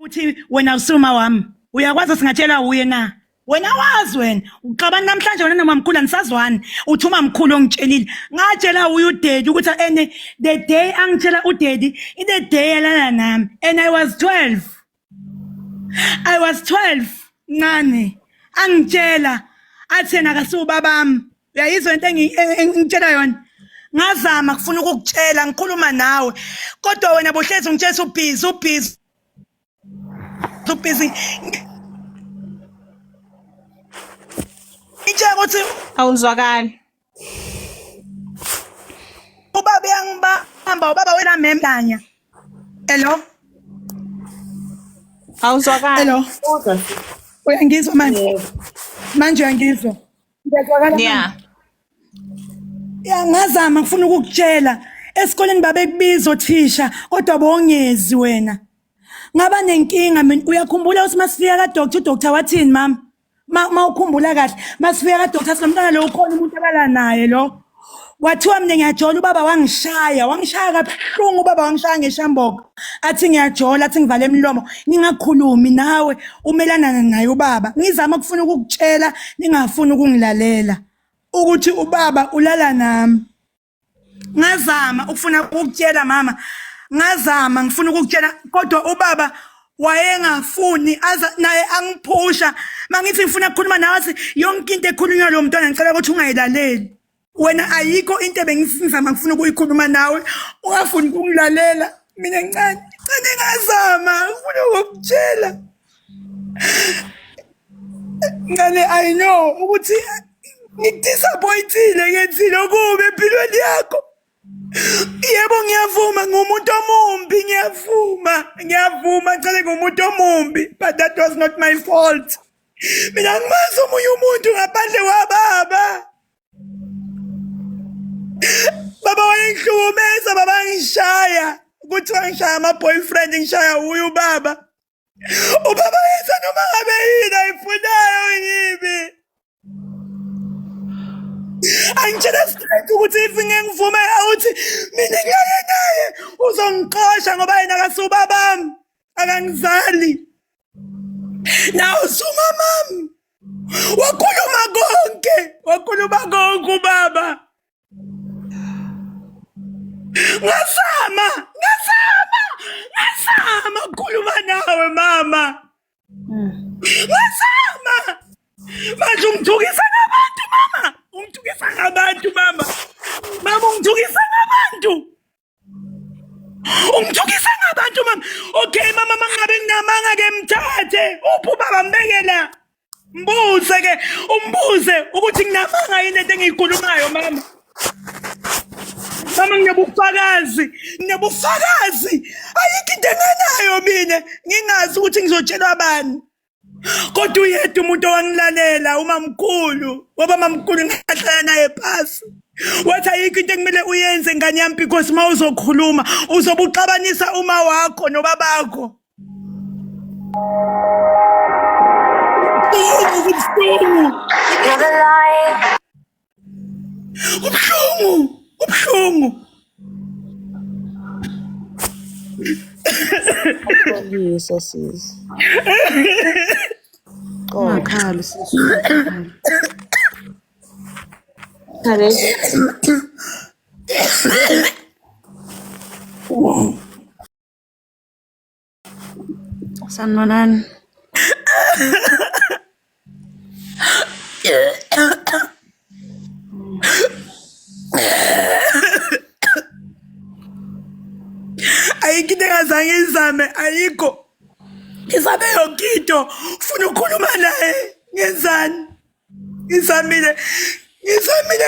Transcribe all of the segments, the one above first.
uthi wena usuma wami uyakwazi singatshela uye na wena wazi wena uxabana namhlanje wena nomamkhulu anisazwani uthi umamkhulu ongitshelile ngatshela uye udaddy ukuthi ene the day angitshela udaddy the day yalala nami and I was 12 ncane angitshela athi yena akasubabami uyayizwa into engitshela yona ngazama kufuna ukukutshela ngikhuluma nawe kodwa wena bohlezi ungitshela ubhizi Ngitshela ukuthi awuzwakali ubaba uyangibamba ubaba wena memlanya hello awuzwakali hello uyangizwa manje uyangizwa ngiyazwakala yeah ngazama ngifuna ukukutshela esikoleni babekubiza othisha kodwa bongezi wena ngaba nenkinga mina uyakhumbula ukuthi masifika ka doctor wathini mama ukhumbula kahle masifika ka doctor sinomntana lo ukhona umuntu abala naye lo wathiwa mina ngiyajola ubaba wangishaya kabuhlungu ubaba wangishaya ngeshamboka athi ngiyajola athi ngivale emlomo ngingakhulumi nawe umelana naye ubaba ngizama ukufuna ukukutshela ningafuni ukungilalela ukuthi ubaba ulala nami ngazama ukufuna ukukutshela mama ngazama ngifuna ukukutshela kodwa ubaba wayengafuni naye angiphusha mangithi ngifuna ukukhuluma nawe athi yonke into ekhulunywa lo mntwana ngicela ukuthi ungayilaleli wena ayikho into ebengizama ngifuna ukuyikhuluma nawe ungafuni ukungilalela mina ncane ngazama ngifuna ukukutshela ngale I know ukuthi ngidisappointile ngenzile okubi empilweni yakho yebo ngiyavuma ngumuntu omumbi ngiyavuma ngicela ngumuntu omumbi but that was not my fault mina ngimazi omunye umuntu ngaphandle kwababa baba wayengihlukumeza baba ngishaya ukuthi wangishaya ama-boyfriend ngishaya uye ubaba yenza noma ngabe yini ayifunayo yimi angitshela straight ukuthi if ngivume ukuthi mina ngiyaya naye uzongixosha ngoba yena akasubabami akangizali nawe usumamami wakhuluma konke ubaba ngazama ukukhuluma nawe mama ngazama manje ungithukisa ngabantu mama ungithukisa ngabantu mama okay mama mangabe nginamanga ke mthathe uphi ubaba mbekela umbuze ukuthi nginamanga yini into engiyikhulumayo mama nginebufakazi ayikho into enganayo mina ngingazi ukuthi ngizotshelwa abani kodwa uyedwa umuntu owangilalela umamkhulu ngoba mamkhulu ngahlala naye phasi wathi ayikho into ekumele uyenze ngane yami because uma uzokhuluma uzobe uxabanisa uma wakho nobabakho ubuhlungu Yes, sis. Oh, Carl, sis. Sanmanan. ayikho into engazange izame ayikho ngizame yonke into ufuna ukukhuluma naye ngenzani ngizamile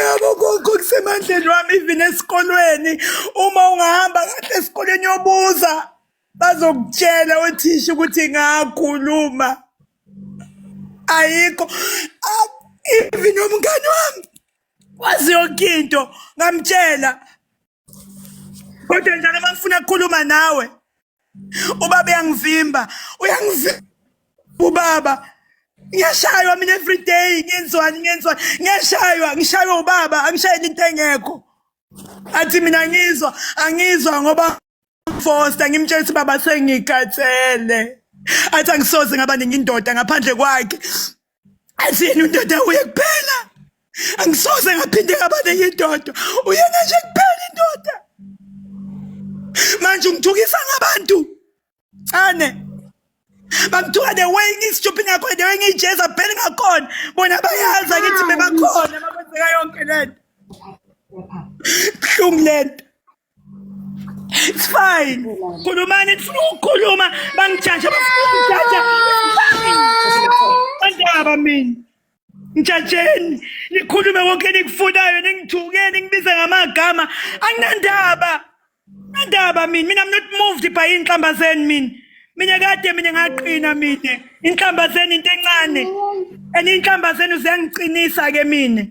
ngabo konke okusemandleni wami even esikolweni uma ungahamba kahle esikoleni yobuza bazokutshela othisha ukuthi ngakhuluma ayikho even umngane wami wazi yonke into ngamtshela kodwa njalo mangifuna ukukhuluma nawe ubaba uyangivimba ubaba ngiyashaywa mina every day ngenzwani ngishaywa ubaba angishayela into engekho athi mina angizwa ngoba Foster ngimtshela ukuthi baba sengikhathele athi angisoze ngaba nenye indoda ngaphandle kwakhe. Asiyena undoda uye kuphela. Angisoze ngaphinde ngaba nenye indoda. Uyena nje kuphela indoda. Manje ungithukisa ngabantu. Ane. Bangithuka the way ngisijuphi ngakhona, the way ngijeza phela ngakhona. Bona bayazi akithi bebakhona makwenzeka yonke lento. Buhlungu lento. It's fine. Khulumani nifuna ukukhuluma bangijaja bafuna ukujaja. Bandaba mina. Ngijajeni nikhulume konke nikufunayo ningithuke ningibize ngamagama. Anginandaba. Nandaba mina I'm not moved by inhlamba zeni mina. Mina kade mina ngaqina mina. Inhlamba zeni into encane. And inhlamba zeni uziyangiqinisa ke mina.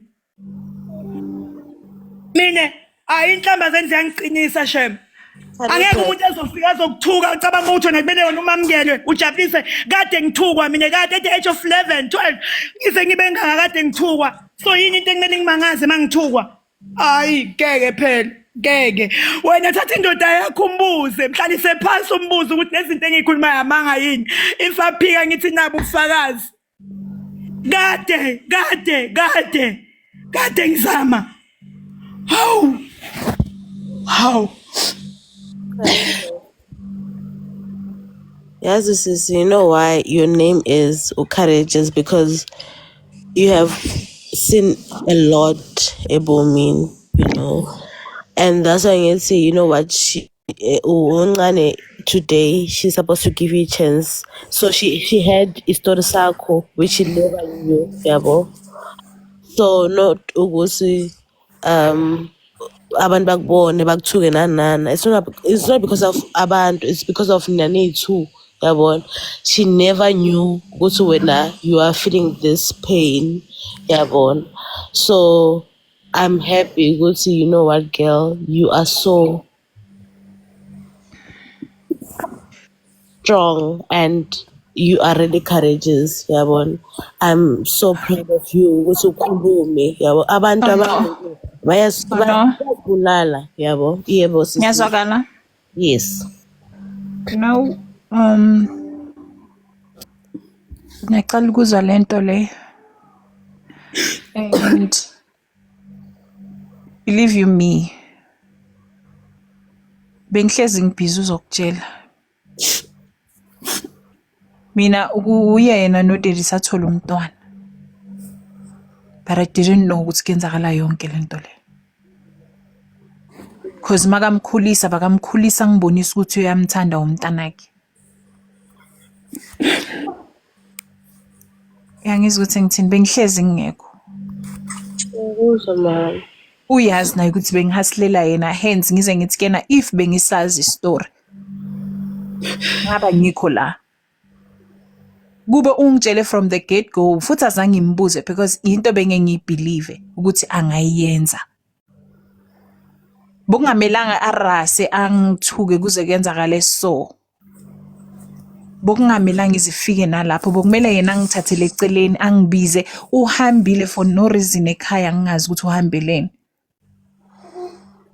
Mina inhlamba zeni ziyangiqinisa shem. Angeke umuntu ezofika azokuthuka ucabanga ukuthi wena kumele wena umamukele ujabulise kade ngithukwa mina kade at the age of 11 12 ngize ngibe ngakade ngithukwa so yini into ekumele ngimangaze mangithukwa hayi ngeke phela ngeke wena thatha indoda yakho umbuze mhlalise phansi umbuze ukuthi lezinto engikhuluma yamanga yini ifaphika ngithi nabo ubufakazi kade ngizama how Yes, this is, you know why your name is Courageous, because you have seen a lot about me, you know. And that's why I can say, you know what, today, she's supposed to give you a chance. So she had Istori Sako, which she never knew, yabo. So not Ugusi, abantu bakubone bakuthuke nanana. It's not because of abantu, it's because of Nani too. Yabona, she never knew ukuthi wena you are feeling this pain. Yabona, so I'm happy ukuthi, you know what, girl, you are so strong and you are really courageous. Yabona, I'm so proud of you ukuthi ukhulume. Yabo, abantu abaningi bayazibulala. Yabo, yebo sisi. Ngiyazwakala. Yes. No, ngiyaqala ukuzwa lento le. And believe you me, bengihlezi ngibhizi uzokutshela. Mina uyena noDaddy sathola umntwana. But I didn't know ukuthi kenzakala yonke lento le. Because makamkhulisa bakamkhulisa ngibonisa ukuthi uyamthanda umntanakhe. Yangizwa ukuthi ngithini bengihlezi ngingekho. Ngikuzwa mama. Uyazi naye ukuthi bengihasilela yena hence ngize ngithi kena if bengisazi story ngaba ngikho la. Kube ungitshele from the get go futhi azange ngimbuze because into bengengiyibelieve ukuthi angayenza. Bokungamelanga arase angithuke kuze kuyenzakale so. Bokungamelanga izifike nalapho bokumele yena angithathele eceleni angibize uhambile for no reason ekhaya ngingazi ukuthi uhambeleni.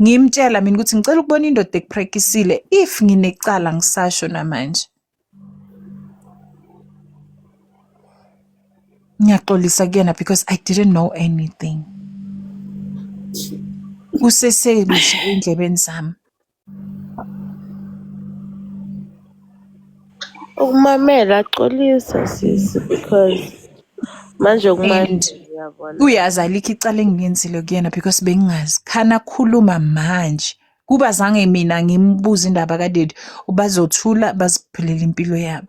Ngimtshela mina ukuthi ngicela ukubona indoda ekupracticeile if nginecala ngisasho namanje. Ngiyaxolisa kuyena because I didn't know anything. Useselusha endlebeni zami. Ukumamela xolisa sisi because manje ukumamela uyabona. Uyazi alikho icala engiyenzile kuyena because bengingazi khana khuluma manje. Kuba zange mina ngimbuza indaba kaDaddy ubazothula baziphelele impilo yabo.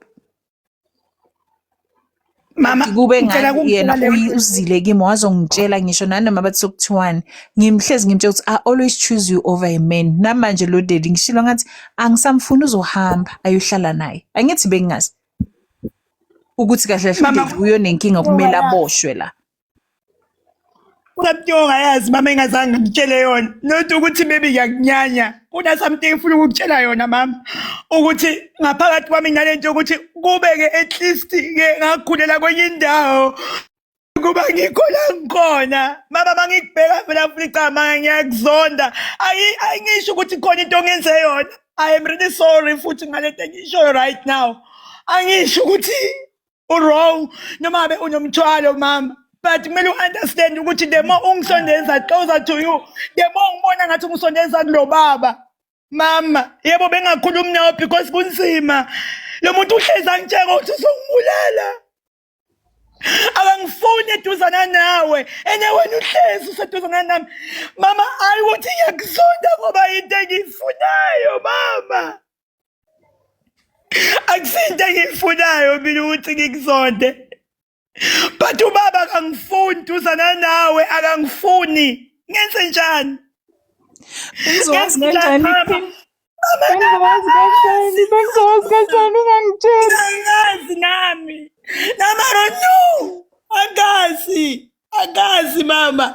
Mama Kube ngathi yena uzile kimi wazongitshela ngisho nanoma bathi sokuthiwani ngimhlezi ngimtshela ukuthi I always choose you over a man. Namanje lo Daddy ngishilo ngathi angisamfuna uzohamba ayohlala naye. Angithi bengingazi ukuthi kahle kahle uyo nenkinga kumele aboshwe la. Unamntonga yazi mama engazange ngitshele yona. Not ukuthi maybe ngiyakunyanya. Kuna something ufuna ukutshela yona mama. Ukuthi ngaphakathi kwami nalento ukuthi kubeke at least ke ngakhulela kwenye indawo. Kuba ngikhola ngikhona. Mama mangikubheka phela futhi cha manga ngiyakuzonda. Ayingisho ukuthi khona into ongenze yona. I am really sorry futhi ngalento engisho right now. angisho ukuthi wrong noma be unomthwalo mama, but kumele u-understand ukuthi the more ungisondeza closer to you, the more ngibona ngathi ungisondeza kulo baba. Mama, yebo bengakhulumi nawe because kunzima. Lo muntu uhlezi angitshela ukuthi uzongibulala. Akangifuni eduzana nawe, ene wena uhlezi useduzana nami. Mama, hayi ukuthi ngiyakuzonda ngoba into engiyifunayo mama. Akusinto engiyifunayo mina ukuthi ngikuzonde. But ubaba akangifuni uduzana nawe, akangifuni. Ngenze njani? Bengizowazi Ngenze njani kanjani? mama? Bengizowazi kanjani ungangitsheli? Angazi nami. Nami I don't know. Angazi mama.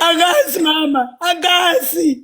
Angazi mama. Angazi.